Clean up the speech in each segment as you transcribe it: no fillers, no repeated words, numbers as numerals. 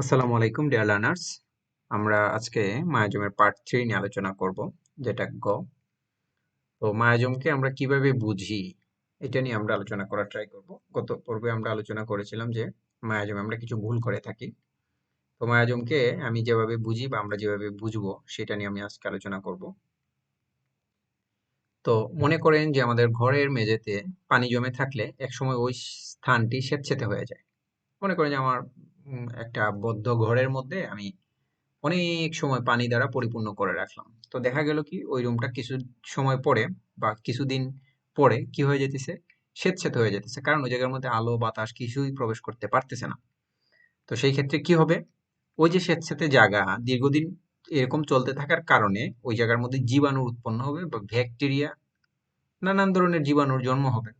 আসসালামু আলাইকুম dear learners. আমরা আজকে মায়াজমের পার্ট 3 নিয়ে আলোচনা করব, যেটা গ। তো মায়াজমকে আমরা কিভাবে বুঝি এটা নিয়ে আমরা আলোচনা করার ট্রাই করব। গত পর্বে আমরা আলোচনা করেছিলাম যে মায়াজমে আমরা কিছু ভুল করে থাকি। তো মায়াজমকে আমি যেভাবে বুঝি বা আমরা যেভাবে বুঝবো সেটা নিয়ে আমি আজকে আলোচনা করব। তো মনে করেন যে আমাদের ঘরের মেঝেতে পানি জমে থাকলে একসময় ওই স্থানটি স্যাঁতসেঁতে হয়ে যায়। মনে করেন যে আমার একটা বদ্ধ ঘরের মধ্যে আমি অনেক সময় পানি দ্বারা পরিপূর্ণ করে রাখলাম। তো দেখা গেল কি ওই রুমটা কিছু সময় পরে বা কিছুদিন পরে কি হয়ে যেতেছে, স্যাঁতসেঁতে হয়ে যেতেছে, কারণ ওই জায়গার মধ্যে আলো বাতাস কিছুই প্রবেশ করতে পারতেছে না। তো সেই ক্ষেত্রে কি হবে, ওই যে স্যাঁতসেঁতে জায়গা দীর্ঘদিন এরকম চলতে থাকার কারণে ওই জায়গার মধ্যে জীবাণু উৎপন্ন হবে বা ব্যাকটেরিয়া, নানান ধরনের জীবাণুর জন্ম হবে।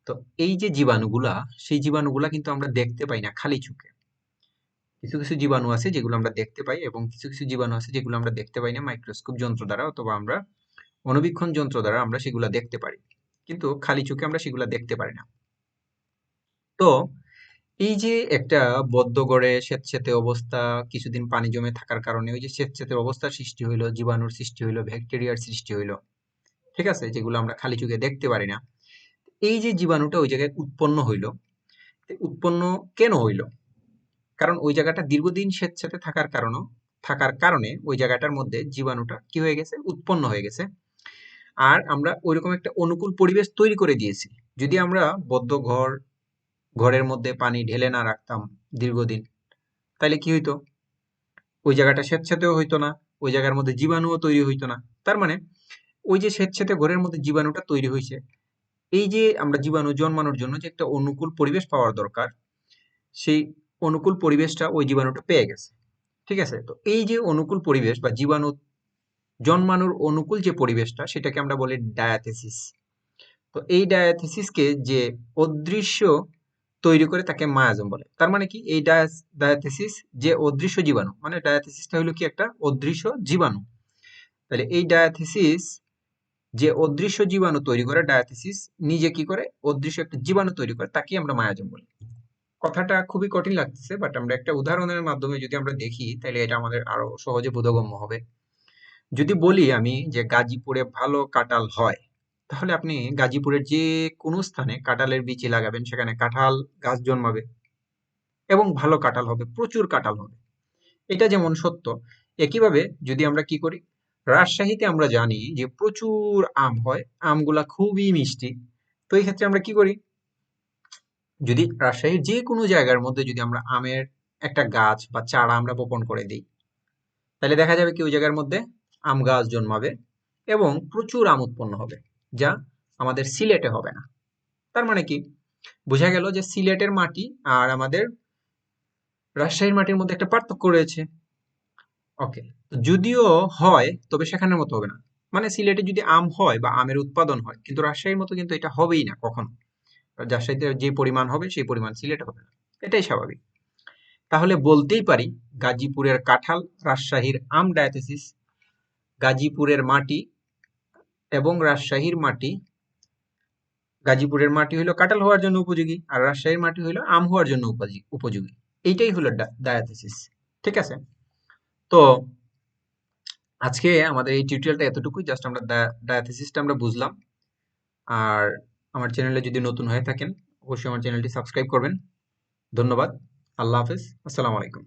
তো এই যে জীবাণুগুলা, সেই জীবাণুগুলা কিন্তু আমরা দেখতে পাই না খালি চোখে। কিছু কিছু জীবাণু আছে যেগুলো আমরা দেখতে পাই, এবং কিছু কিছু জীবাণু আছে যেগুলো আমরা দেখতে পাই না মাইক্রোস্কোপ যন্ত্র দ্বারা, অথবা আমরা অণুবীক্ষণ যন্ত্র দ্বারা আমরা সেগুলো দেখতে পারি, কিন্তু খালি চোখে আমরা সেগুলো দেখতে পারি না। তো এই যে একটা বদ্ধ গড়ে স্যাঁতসেঁতে অবস্থা, কিছুদিন পানি জমে থাকার কারণে ওই যে স্যাঁতসেঁতে অবস্থার সৃষ্টি হইলো, জীবাণুর সৃষ্টি হইলো, ব্যাকটেরিয়ার সৃষ্টি হইলো, ঠিক আছে, যেগুলো আমরা খালি চোখে দেখতে পারি না। এই যে জীবাণুটা ওই জায়গায় উৎপন্ন হইলো, উৎপন্ন কেন হইলো? কারণ ওই জায়গাটা দীর্ঘদিন স্যাঁতসেঁতে থাকার কারণে ওই জায়গাটার মধ্যে জীবাণুটা কি হয়ে গেছে, উৎপন্ন হয়ে গেছে। আর আমরা ওইরকম একটা অনুকূল পরিবেশ তৈরি করে দিয়েছি। যদি আমরা বদ্ধ ঘরের মধ্যে পানি ঢেলে না রাখতাম দীর্ঘদিন, তাহলে কি হইতো, ওই জায়গাটা স্যাঁতসেঁতেও হইতো না, ওই জায়গার মধ্যে জীবাণুও তৈরি হইতো না। তার মানে ওই যে স্যাঁতসেঁতে ঘরের মধ্যে জীবাণুটা তৈরি হয়েছে, এই যে আমরা জীবাণু জন্মানোর জন্য যে একটা অনুকূল পরিবেশ পাওয়ার দরকার, সেই অনুকূল পরিবেশটা ওই জীবাণুটা পেয়ে গেছে। ঠিক আছে, তো এই যে অনুকূল পরিবেশ বা জীবাণু জন্মানোর অনুকূল যে পরিবেশটা, সেটাকে আমরা বলি ডায়াথেসিস। তো এই ডায়াথেসিসকে যে অদৃশ্য তৈরি করে তাকে মায়াজম বলে। তার মানে কি, এই ডায়াথেসিস যে অদৃশ্য জীবাণু, মানে ডায়াথেসিসটা হলো কি একটা অদৃশ্য জীবাণু। তাহলে এই ডায়াথেসিস যে অদৃশ্য জীবাণু তৈরি করে, ডায়াথেসিস নিজে কি করে, অদৃশ্য একটা জীবাণু তৈরি করে, তাকে আমরা মায়াজম বলি। কথাটা খুবই কঠিন লাগতেছে, বাট আমরা একটা উদাহরণের মাধ্যমে যদি আমরা দেখি, তাহলে এটা আমাদের আরো সহজে বোধগম্য হবে। যদি বলি আমি যে গাজীপুরে ভালো কাঁঠাল হয়, তাহলে আপনি গাজীপুরের যে কোনো স্থানে কাঁঠালের বীজ লাগাবেন, সেখানে কাঁঠাল গাছ জন্মাবে এবং ভালো কাঁঠাল হবে, প্রচুর কাঁঠাল হবে। এটা যেমন সত্য, একইভাবে যদি আমরা কি করি, রাজশাহীতে আমরা জানি যে প্রচুর আম হয়, আমগুলা খুবই মিষ্টি। তো এই ক্ষেত্রে আমরা কি করি, যদি রাজশাহীর যে কোনো জায়গার মধ্যে যদি আমরা আমের একটা গাছ বা চারা আমরা বপন করে দিই, তাহলে দেখা যাবে কি ওই জায়গার মধ্যে আম গাছ জন্মাবে এবং প্রচুর আম উৎপন্ন হবে, যা আমাদের সিলেটে হবে না। তার মানে কি, বোঝা গেল যে সিলেটের মাটি আর আমাদের রাজশাহীর মাটির মধ্যে একটা পার্থক্য রয়েছে। ওকে, যদিও হয় তবে সেখানের মতো হবে না। মানে সিলেটে যদি আম হয় বা আমের উৎপাদন হয়, কিন্তু রাজশাহীর মতো কিন্তু এটা হবেই না কখনো। রাজশাহীতে যে পরিমাণ হবে সেই পরিমাণ সিলেটে হবে না, এটাই স্বাভাবিক। তাহলে বলতেই পারি, গাজীপুরের কাঁঠাল, রাজশাহীর আম ডায়াথেসিস, গাজীপুরের মাটি এবং রাজশাহীর মাটি, গাজীপুরের মাটি হইলো কাঁঠাল হওয়ার জন্য উপযোগী, আর রাজশাহীর মাটি হইলো আম হওয়ার জন্য উপযোগী। এইটাই হলো ডায়াথেসিস। ঠিক আছে, তো আজকে আমাদের এই টিউটোরিয়ালটা এতটুকুই, জাস্ট আমরা ডায়াথেসিসটা আমরা বুঝলাম। আর আমার চ্যানেলে যদি নতুন হয়ে থাকেন, অবশ্যই আমার চ্যানেলটি সাবস্ক্রাইব করবেন। ধন্যবাদ। আল্লাহ হাফেজ। আসসালামু আলাইকুম।